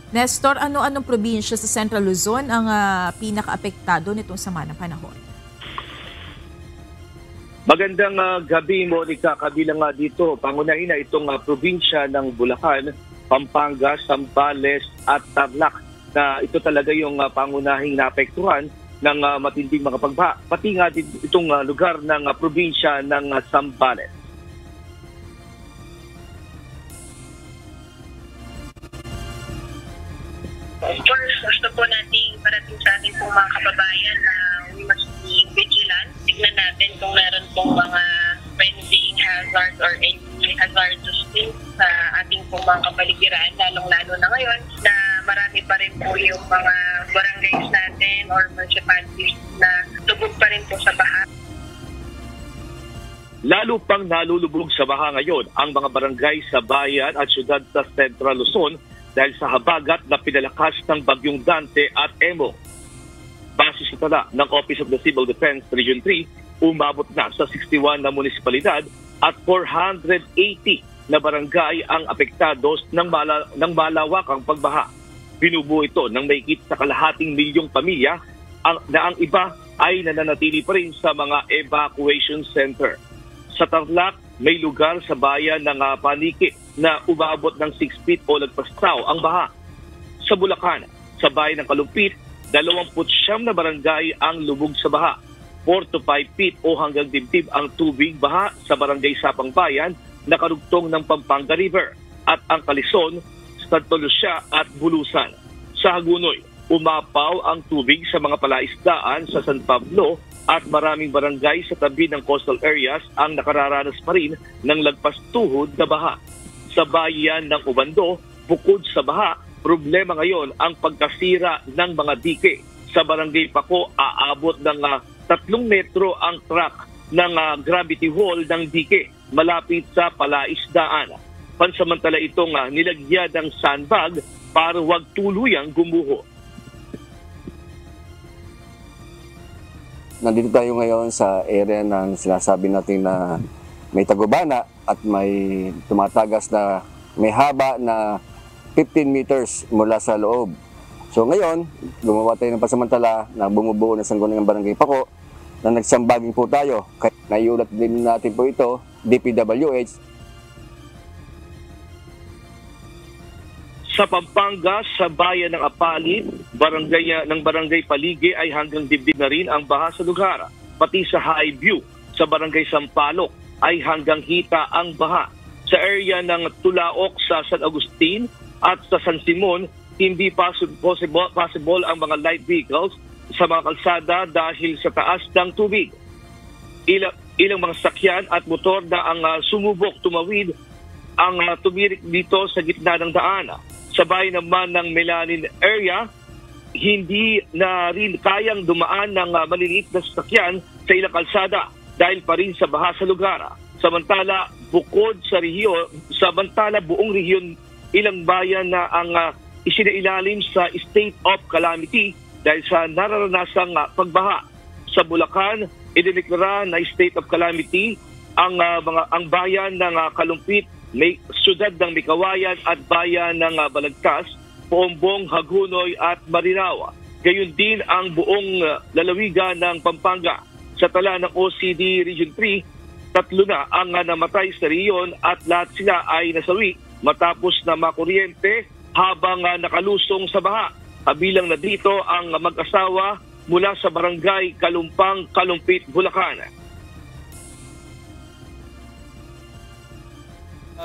Nestor, ano-anong probinsya sa Central Luzon ang pinaka-apektado nitong sama ng panahon? Magandang gabi, Monica. Kabilang dito, pangunahin na itong probinsya ng Bulacan, Pampanga, Zambales at Tarlac na ito talaga yung pangunahing naapektuhan ng matinding mga pagbaha. Pati nga itong lugar ng probinsya ng Zambales. Of course, gusto po nating parating sa ating pong mga kababayan na we must be vigilant. Tignan natin kung meron pong mga pending hazard or any hazardous things sa ating pong mga kapaligiran, lalong-lalo na ngayon na marami pa rin po yung mga barangays natin or municipalities na lubog pa rin po sa baha. Lalo pang nalulubog sa baha ngayon ang mga barangay sa bayan at syudad sa Central Luzon dahil sa habagat na pinalakas ng Bagyong Dante at Emo. Base sa tala ng Office of the Civil Defense Region 3, umabot na sa 61 na munisipalidad at 480 na barangay ang apektados ng malawakang pagbaha. Binubuo ito ng mahigit sa kalahating milyong pamilya na ang iba ay nananatili pa rin sa mga evacuation center. Sa Tarlac, may lugar sa bayan ng Paniki na umabot ng 6 feet o lagpastaw ang baha. Sa Bulacan, sa bayan ng Kalumpit, 29 na barangay ang lubog sa baha. 4 to 5 feet o hanggang dibdib ang tubig baha sa barangay Sapang Bayan na karugtong ng Pampanga River at ang Kalison, Santa Lucia at Bulusan. Sa Hagunoy, umapaw ang tubig sa mga palaisdaan sa San Pablo at maraming barangay sa tabi ng coastal areas ang nakararanas pa rin ng lagpas tuhod na baha. Sa bayan ng Ubando, bukod sa baha, problema ngayon ang pagkasira ng mga dike. Sa barangay Paco, aabot ng 3 metro ang track ng gravity wall ng dike malapit sa palaisdaan. Pansamantala itong nilagyan ng sandbag para huwag tuluyang gumuho. Nandito tayo ngayon sa area ng sinasabi natin na may tagubana at may tumatagas na may haba na 15 meters mula sa loob. So ngayon, gumawa tayo ng pasamantala na bumubuo ng Sangguniang Barangay Paco na nagsambaging po tayo. Naiulat din natin po ito, DPWH. Sa Pampanga, sa bayan ng Apalit, barangay Paligi ay hanggang dibdib na rin ang baha sa lugar. Pati sa Highview, sa barangay Sampaloc ay hanggang hita ang baha. Sa area ng Tulaok sa San Agustin at sa San Simon, hindi possible ang mga light vehicles sa mga kalsada dahil sa taas ng tubig. Ilang mga sakyan at motor na ang sumubok tumawid ang tumirik dito sa gitna ng daan. Sa bayan naman ng Melanin area, hindi na rin kayang dumaan ng maliliit na sasakyan sa ilang kalsada dahil pa rin sa baha sa lugar. Samantala, buong rehiyon, ilang bayan na ang isinailalim sa state of calamity dahil sa nararanasang pagbaha. Sa Bulacan, idineklara na state of calamity ang bayan ng Kalumpit, may siyudad ng Mikawayan at bayan ng Balagtas, Poombong, Hagunoy at Marinao. Gayon din ang buong lalawigan ng Pampanga. Sa tala ng OCD Region 3, 3 na ang namatay sa riyon at lahat sila ay nasawi matapos na makuryente habang nakalusong sa baha. Kabilang na dito ang mag-asawa mula sa barangay Kalumpang, Kalumpit, Bulacan.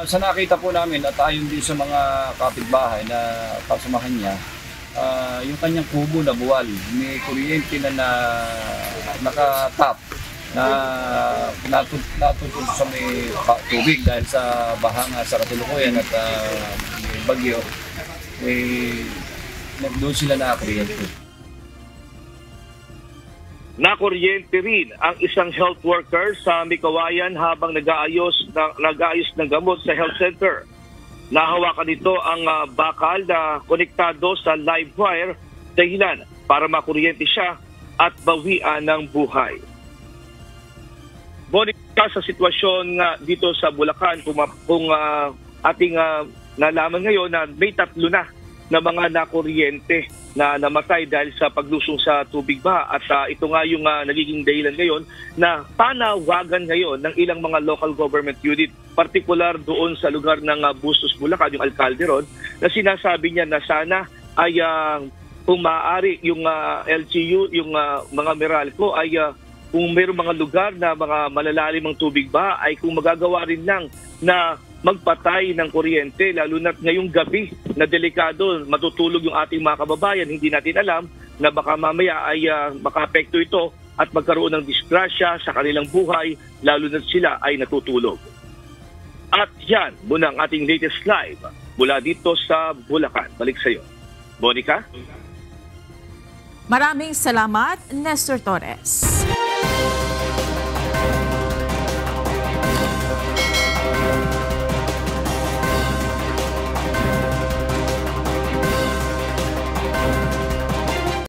Sa nakita po namin at ayon din sa mga kapitbahay na kasamahan niya, yung kanyang kubo na buwal, may kuryente na nakatap na natutulog sa may tubig dahil sa baha nga sa Katulukuyan at may bagyo, doon sila nakakuryente. Nakuryente rin ang isang health worker sa Mikawayan habang nag-aayos ng gamot sa health center. Nahawakan nito ang bakal na konektado sa live wire dahilan para makuryente siya at bawian ng buhay. Monica, sa sitwasyon dito sa Bulacan, kung ating nalaman ngayon na may 3 na na mga nakuryente na namatay dahil sa paglusong sa tubig ba. At ito nga yung nagiging dahilan ngayon na panawagan ngayon ng ilang mga local government unit, partikular doon sa lugar ng Bustos, Bulacan, yung alkalde ron, na sinasabi niya na sana ay kung maaari yung LGU, yung mga Meralco ay kung mayroong mga lugar na mga malalalim ang tubig ba ay kung magagawa rin lang na magpatay ng kuryente, lalo na ngayong gabi na delikado, matutulog yung ating mga kababayan. Hindi natin alam na baka mamaya ay makaapekto ito at magkaroon ng disgrasya sa kanilang buhay, lalo na sila ay natutulog. At yan, muna ang ating latest live mula dito sa Bulacan. Balik sa iyo, Monica. Maraming salamat, Nestor Torres.